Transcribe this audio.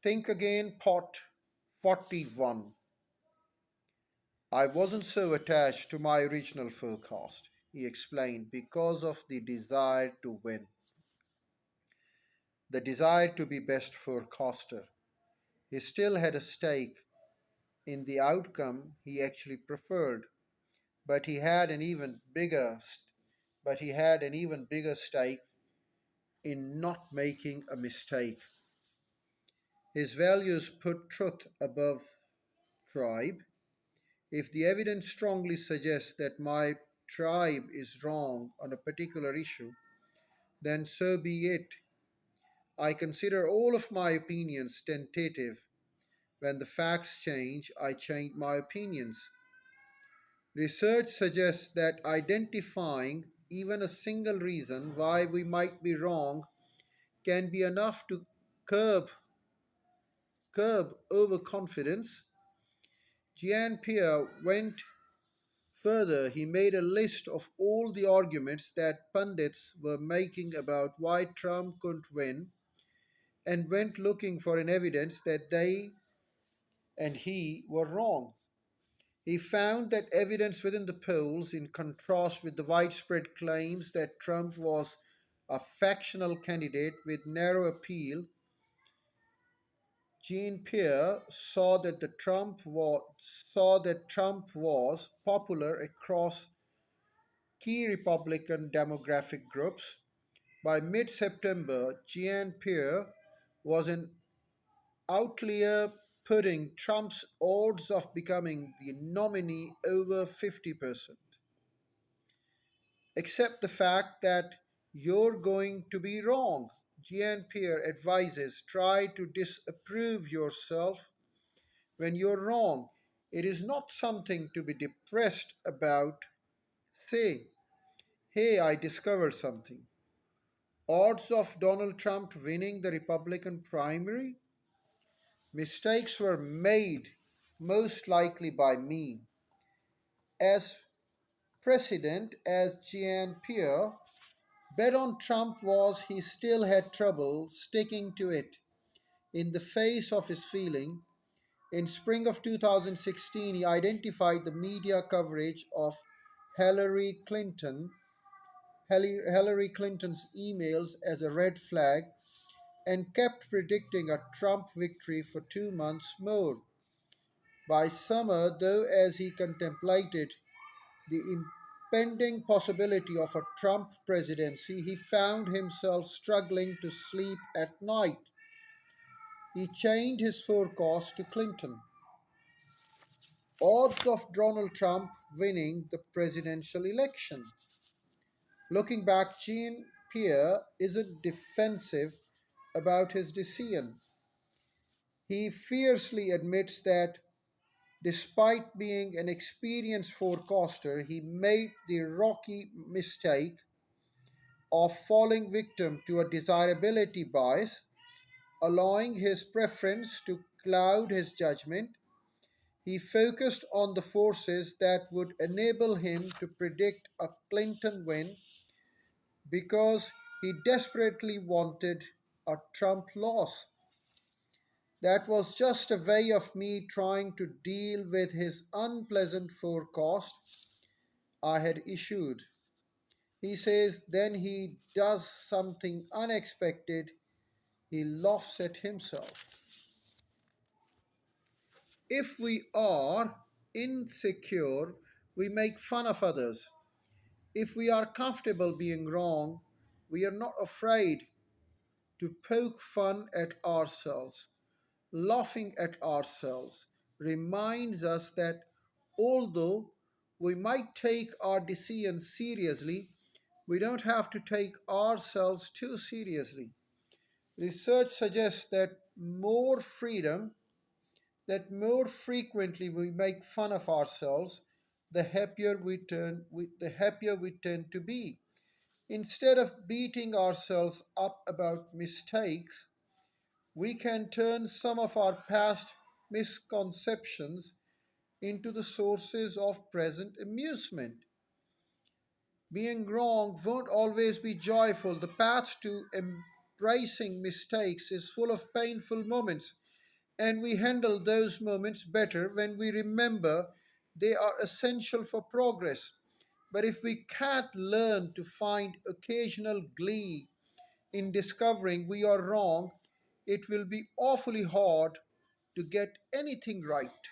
Think again, pot 41. I wasn't so attached to my original forecast, he explained, because of the desire to win, the desire to be best forecaster. He still had a stake in the outcome he actually preferred, but he had an even bigger but he had an even bigger stake in not making a mistake. His values put truth above tribe. If the evidence strongly suggests that my tribe is wrong on a particular issue, then so be it. I consider all of my opinions tentative. When the facts change, I change my opinions. Research suggests that identifying even a single reason why we might be wrong can be enough to curb overconfidence. Jean Pierre went further. He made a list of all the arguments that pundits were making about why Trump couldn't win and went looking for an evidence that they and he were wrong. He found that evidence within the polls, in contrast with the widespread claims that Trump was a factional candidate with narrow appeal. Jean Pierre saw that Trump was popular across key Republican demographic groups. By mid September, Jean Pierre was an outlier, putting Trump's odds of becoming the nominee over 50%. Accept the fact that you're going to be wrong. Jean Pierre advises try to disapprove yourself when you're wrong. It is not something to be depressed about. Say, hey, I discovered something. Odds of Donald Trump winning the Republican primary? Mistakes were made, most likely by me. As president, as Jean Pierre bet on Trump was he still had trouble sticking to it in the face of his feeling. In spring of 2016, he identified the media coverage of Hillary Clinton, Hillary Clinton's emails as a red flag and kept predicting a Trump victory for 2 months more. By summer, though, as he contemplated the impending possibility of a Trump presidency, he found himself struggling to sleep at night. He changed his forecast to Clinton. Odds of Donald Trump winning the presidential election. Looking back, Jean Pierre isn't defensive about his decision. He fiercely admits that despite being an experienced forecaster, he made the rocky mistake of falling victim to a desirability bias, allowing his preference to cloud his judgment. He focused on the forces that would enable him to predict a Clinton win because he desperately wanted a Trump loss. That was just a way of me trying to deal with his unpleasant forecast I had issued. He says then he does something unexpected. He laughs at himself. If we are insecure, we make fun of others. If we are comfortable being wrong, we are not afraid to poke fun at ourselves. Laughing at ourselves reminds us that although we might take our decisions seriously, we don't have to take ourselves too seriously. Research suggests that more frequently we make fun of ourselves, the happier we tend to be. Instead of beating ourselves up about mistakes, we can turn some of our past misconceptions into the sources of present amusement. Being wrong won't always be joyful. The path to embracing mistakes is full of painful moments. And we handle those moments better when we remember they are essential for progress. But if we can't learn to find occasional glee in discovering we are wrong, it will be awfully hard to get anything right.